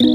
Hi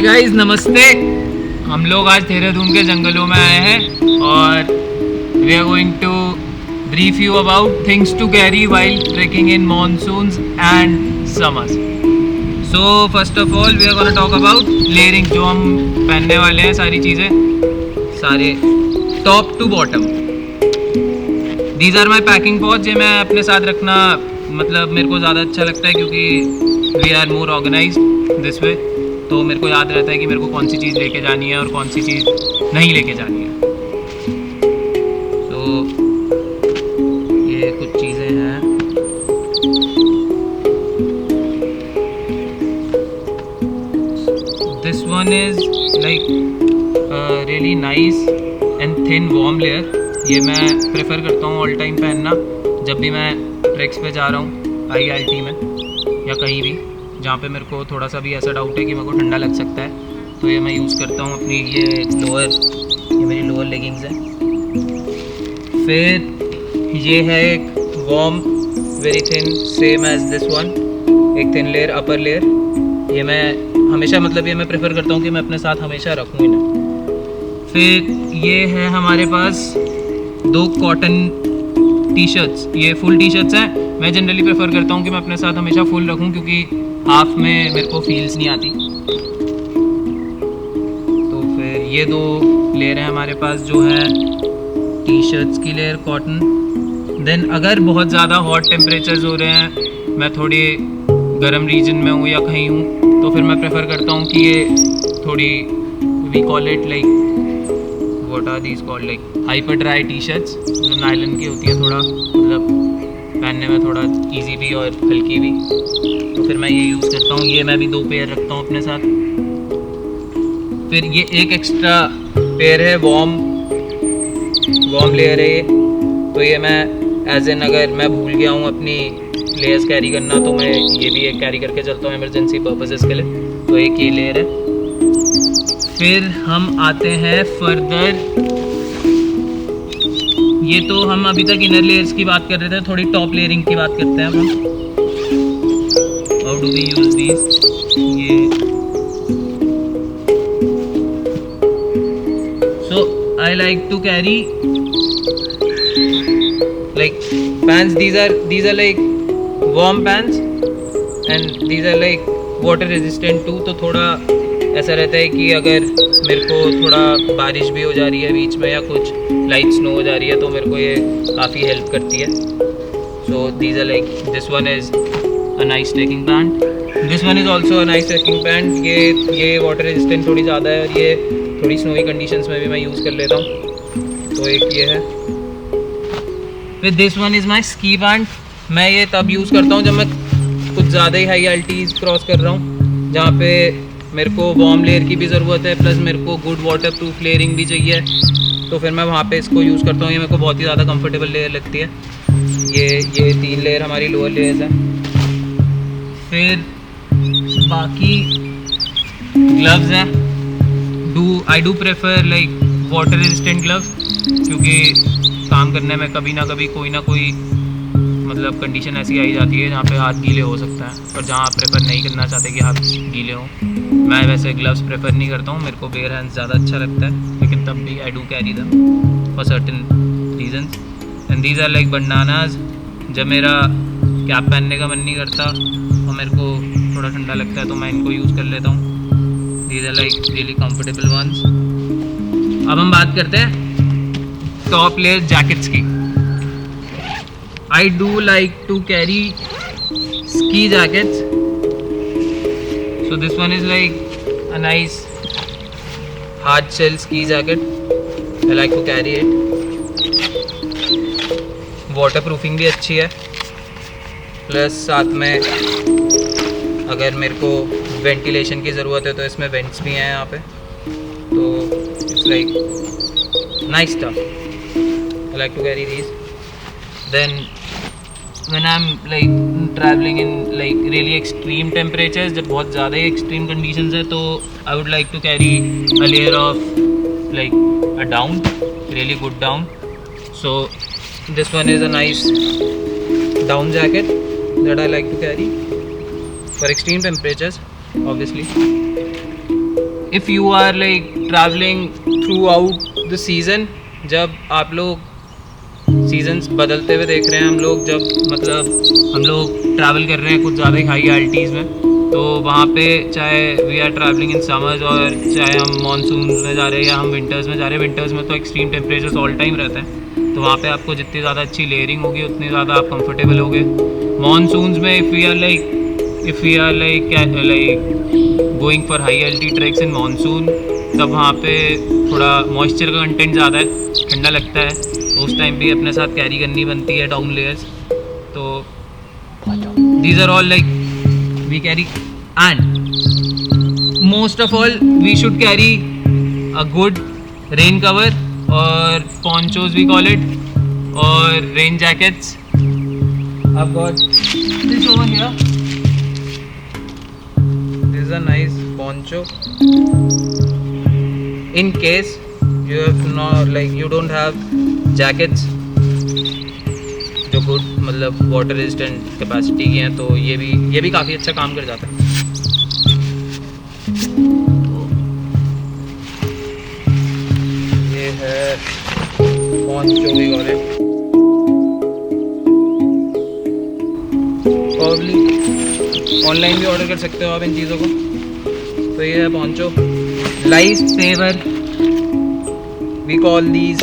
guys, नमस्ते। हम लोग आज देहरादून के जंगलों में आए हैं और we are going to brief you about things to carry while trekking in monsoons and summers. So first of all we are gonna talk about layering, जो हम पहनने वाले हैं सारी चीज़ें, सारे top to bottom. These are my packing pouch. ये मैं अपने साथ रखना मतलब मेरे को ज़्यादा अच्छा लगता है क्योंकि we are more organise this way. तो मेरे को याद रहता है कि मेरे को कौन सी चीज़ लेके जानी है और कौन सी चीज़ नहीं लेके जानी है। तो ये कुछ चीज़ें हैं। This one is like really nice and thin warm layer. ये मैं प्रेफर करता हूँ ऑल टाइम पहनना जब भी मैं ट्रैक्स पे जा रहा हूँ, IRT में या कहीं भी जहाँ पे मेरे को थोड़ा सा भी ऐसा डाउट है कि मेरे को ठंडा लग सकता है। तो ये मैं यूज़ करता हूँ अपनी ये मेरी लोअर लेगिंग्स है। फिर ये है एक warm very thin same as this one, एक थिन लेयर अपर लेयर। ये मैं हमेशा मतलब ये मैं प्रेफर करता हूँ कि मैं अपने साथ हमेशा रखूँ इन्हें। फिर ये है हमारे पास 2 कॉटन टी शर्ट्स। ये फुल टी शर्ट्स हैं। मैं जनरली प्रेफर करता हूँ कि मैं अपने साथ हमेशा फुल रखूँ क्योंकि हाफ में मेरे को फील्स नहीं आती। तो फिर ये 2 लेयर हैं हमारे पास जो है टी शर्ट्स की लेयर कॉटन। देन अगर बहुत ज़्यादा हॉट टेम्परेचर्स हो रहे हैं, मैं थोड़ी गर्म रीजन में हूँ या कहीं हूँ, तो फिर मैं प्रेफर करता हूँ कि ये थोड़ी we call it like what are these called like hyper dry T shirts, जो नायलन की होती है, थोड़ा मतलब पहनने में थोड़ा इजी भी और हल्की भी। तो फिर मैं ये यूज़ करता हूँ। ये मैं भी 2 पेयर रखता हूँ अपने साथ। फिर ये एक एक्स्ट्रा पेयर है वार्म लेयर है ये। तो ये मैं एज एन अगर मैं भूल गया हूँ अपनी लेयर्स कैरी करना तो मैं ये भी एक कैरी करके चलता हूँ इमरजेंसी पर्पसेस के लिए। तो एक ये लेयर है। फिर हम आते हैं फर्दर। ये तो हम अभी तक इनर लेयर्स की बात कर रहे थे, थोड़ी टॉप लेयरिंग की बात करते हैं अब हम। How do we use these? ये so I like to carry like pants. These are like warm pants and these are like water resistant too. तो थोड़ा ऐसा रहता है कि अगर मेरे को थोड़ा बारिश भी हो जा रही है बीच में या कुछ लाइट स्नो हो जा रही है तो मेरे को ये काफ़ी हेल्प करती है। So these are like this one is a nice trekking pant. This one is also a nice trekking pant. ये water resistant थोड़ी ज़्यादा है और ये थोड़ी snowy conditions में भी मैं यूज़ कर लेता हूँ. तो एक ये है. With this one is my ski pant. मैं ये तब यूज़ करता हूँ जब मैं कुछ ज़्यादा ही हाई अल्टीज क्रॉस कर रहा हूँ, जहाँ पे मेरे को वार्म लेयर की भी ज़रूरत है, प्लस मेरे को गुड वाटर प्रूफ लेयरिंग भी चाहिए. तो फिर मैं वहाँ पे इसको यूज़ करता हूँ. ये मेरे को बहुत ही ज़्यादा कंफर्टेबल लेयर लगती है. ये 3 लेयर हमारी लोअर लेयर्स हैं. फिर बाकी ग्लव्स हैं. I do prefer like water resistant glove, क्योंकि काम करने में कभी ना कभी कोई ना कोई मतलब कंडीशन ऐसी आई जाती है जहाँ पे हाथ गीले हो सकता है, और जहाँ आप प्रेफर नहीं करना चाहते कि हाथ गीले हों. मैं वैसे ग्लव्स प्रेफर नहीं करता हूँ, मेरे को बेयर हैंड्स ज़्यादा अच्छा लगता है, लेकिन तब भी I do carry them for certain reasons. And these are like bandanas. जब मेरा कैप पहनने का मन नहीं करता और मेरे को थोड़ा ठंडा लगता है तो मैं इनको यूज़ कर लेता हूँ. These are like really comfortable ones. अब हम बात करते हैं टॉप लेयर जैकेट्स की. I do like to carry ski jackets. So this one is like a nice hard shell ski jacket. I like to carry it. Waterproofing भी अच्छी है. Plus साथ में अगर मेरे को वेंटिलेशन की ज़रूरत है तो इसमें वेंट्स भी हैं यहाँ पे. तो it's like nice stuff. I like to carry these. Then when I'm like traveling in like really extreme temperatures, जब बहुत ज़्यादा ही extreme conditions है, तो I would like to carry a layer of like a down, really good down. So this one is a nice down jacket that I like to carry for extreme temperatures, obviously. If you are like traveling throughout the season, जब आप लोग seasons बदलते हुए देख रहे हैं, हम लोग जब मतलब हम लोग ट्रैवल कर रहे हैं कुछ ज़्यादा ही हाई अल्टीज़ में, तो वहाँ पे चाहे we are travelling in summers और चाहे हम मानसून में जा रहे हैं या हम विंटर्स में जा रहे हैं. विंटर्स में तो एक्सट्रीम टेम्परेचर्स ऑल टाइम रहते हैं, तो वहाँ पे आपको जितनी ज़्यादा अच्छी लेयरिंग होगी उतनी ज़्यादा आप कंफर्टेबल होगे. मानसून्स में if we are like going for high alti treks in monsoon, तब वहाँ पे थोड़ा मॉइस्चर का कंटेंट ज़्यादा है, ठंडा लगता है, तो उस टाइम भी अपने साथ कैरी करनी बनती है डाउन लेयर्स. तो these are all like we carry. And most of all we should carry a good rain cover और ponchos we call it, or rain jackets. I've got this over here. This is a nice poncho. In case you have not like you don't have jackets जो good मतलब water resistant capacity की हैं, तो ये भी काफ़ी अच्छा काम कर जाता है. ये है poncho we call it. Probably online भी ऑर्डर कर सकते हो आप इन चीज़ों को. तो ये है poncho. Life saver we call these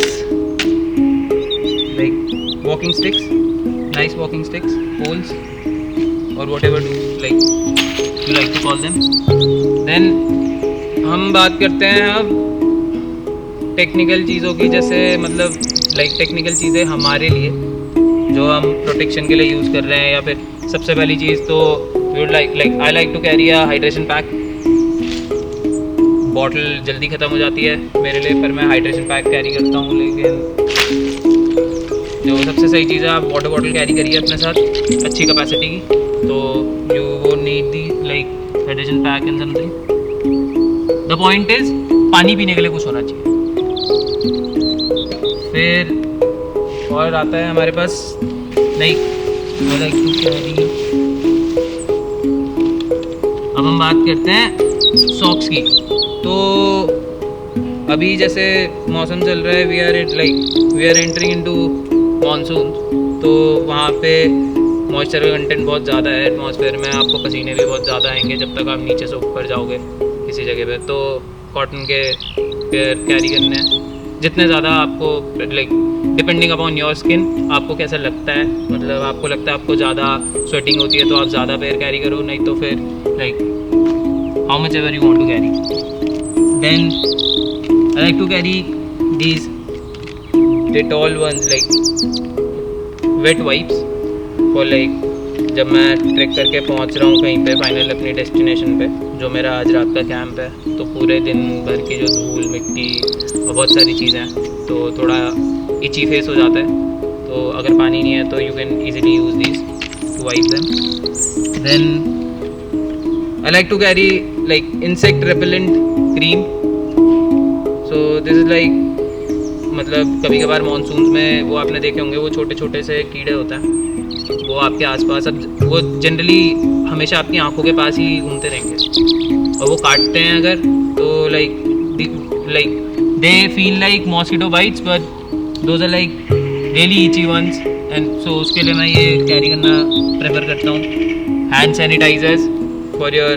like walking sticks, nice walking sticks, poles or whatever you like to call them. Then हम बात करते हैं अब टेक्निकल चीज़ों की, जैसे मतलब टेक्निकल चीज़ें हमारे लिए जो हम प्रोटेक्शन के लिए यूज़ कर रहे हैं. या फिर सबसे पहली चीज़ तो I like to carry a hydration pack. Bottle जल्दी ख़त्म हो जाती है मेरे लिए, पर मैं हाइड्रेशन पैक कैरी करता हूँ. लेकिन जो सबसे सही चीज़ है, आप वाटर बॉटल कैरी करिए अपने साथ अच्छी कैपेसिटी की, तो यू वो need the like hydration pack and something. The point is पानी पीने के लिए कुछ होना चाहिए. फिर और आता है हमारे पास लाइक टू कैरी. अब हम बात करते हैं सॉक्स की. तो अभी जैसे मौसम चल रहा है, we are entering into monsoon, तो वहाँ पे मॉइस्चर का कंटेंट बहुत ज़्यादा है एटमॉस्फेयर में. आपको पसीने भी बहुत ज़्यादा आएंगे जब तक आप नीचे से ऊपर जाओगे किसी जगह पे. तो कॉटन के पेयर कैरी करने हैं. जितने ज़्यादा आपको like depending upon your skin आपको कैसा लगता है, मतलब आपको लगता है आपको ज़्यादा स्वेटिंग होती है तो आप ज़्यादा पेयर कैरी करो, नहीं तो फिर like how much ever you want to carry. Then I like to carry these Dettol ones like wet wipes for like जब मैं ट्रैक करके पहुंच रहा हूँ कहीं पे फाइनल अपनी डेस्टिनेशन पे, जो मेरा आज रात का कैंप है, तो पूरे दिन भर की जो धूल मिट्टी और बहुत सारी चीज़ें हैं तो थोड़ा इची फेस हो जाता है. तो अगर पानी नहीं है तो you can easily use these to wipe them. Then I like to carry like insect repellent cream. So this is like मतलब कभी कभार मानसून में वो आपने देखे होंगे वो छोटे छोटे से कीड़े होते हैं, वो आपके आसपास, अब वो जनरली हमेशा आपकी आंखों के पास ही घूमते रहेंगे और वो काटते हैं अगर तो like they feel like mosquito bites but those are like really itchy ones. And so उसके लिए मैं ये कैरी करना प्रेफर करता हूँ. Hand sanitisers for your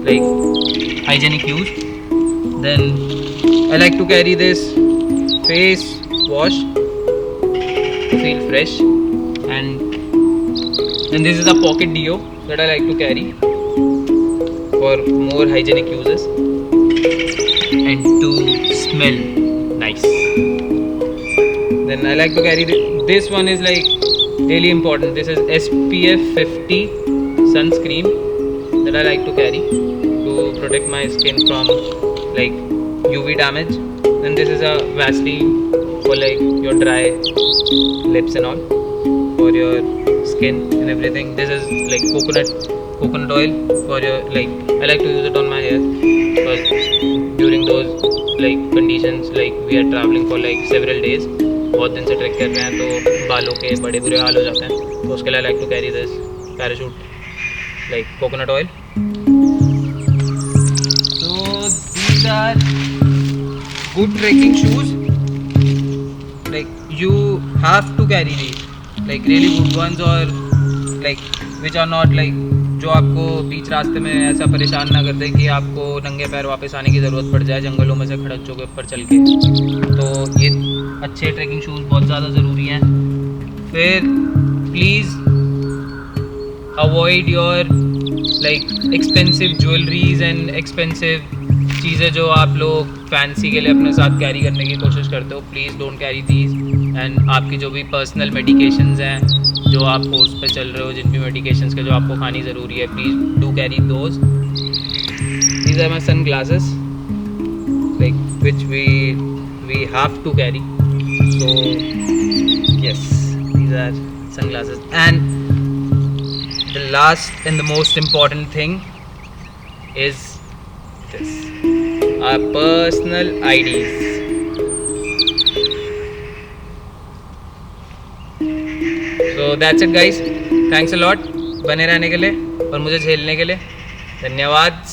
like hygienic use. Then I like to carry this face wash to feel fresh, and this is a pocket deo that I like to carry for more hygienic uses and to smell nice. Then I like to carry this one is like really important. This is SPF 50 sunscreen that I like to carry to protect my skin from like UV damage. And this is a Vaseline for like your dry lips and all, for your skin and everything. This is like coconut oil for your like I like to use it on my hair because during those like conditions like we are traveling for like several days, बहुत दिन से track कर रहे हैं तो बालों के बड़े बुरे हाल हो जाते हैं, तो उसके लिए I like to carry this parachute like coconut oil. So these are good trekking shoes, like you have to carry these like really good ones or like which are not like जो आपको बीच रास्ते में ऐसा परेशान ना कर दे कि आपको नंगे पैर वापस आने की ज़रूरत पड़ जाए जंगलों में से खड़च्चों के ऊपर चल के. तो ये अच्छे ट्रैकिंग शूज़ बहुत ज़्यादा ज़रूरी हैं. फिर please avoid your like expensive jewelleries and expensive चीज़ें जो आप लोग फैंसी के लिए अपने साथ कैरी करने की कोशिश करते हो. Please don't carry these. And आपकी जो भी पर्सनल मेडिकेशंस हैं जो आप कोर्स पे चल रहे हो, जिन भी मेडिकेशंस के जो आपको खानी ज़रूरी है, please do carry those. These are my sun glasses like which we have to carry. So yes, these are sun glasses. And the last and the most important thing is this, our personal IDs. So that's it guys, thanks a lot बने रहने के लिए और मुझे झेलने के लिए. धन्यवाद.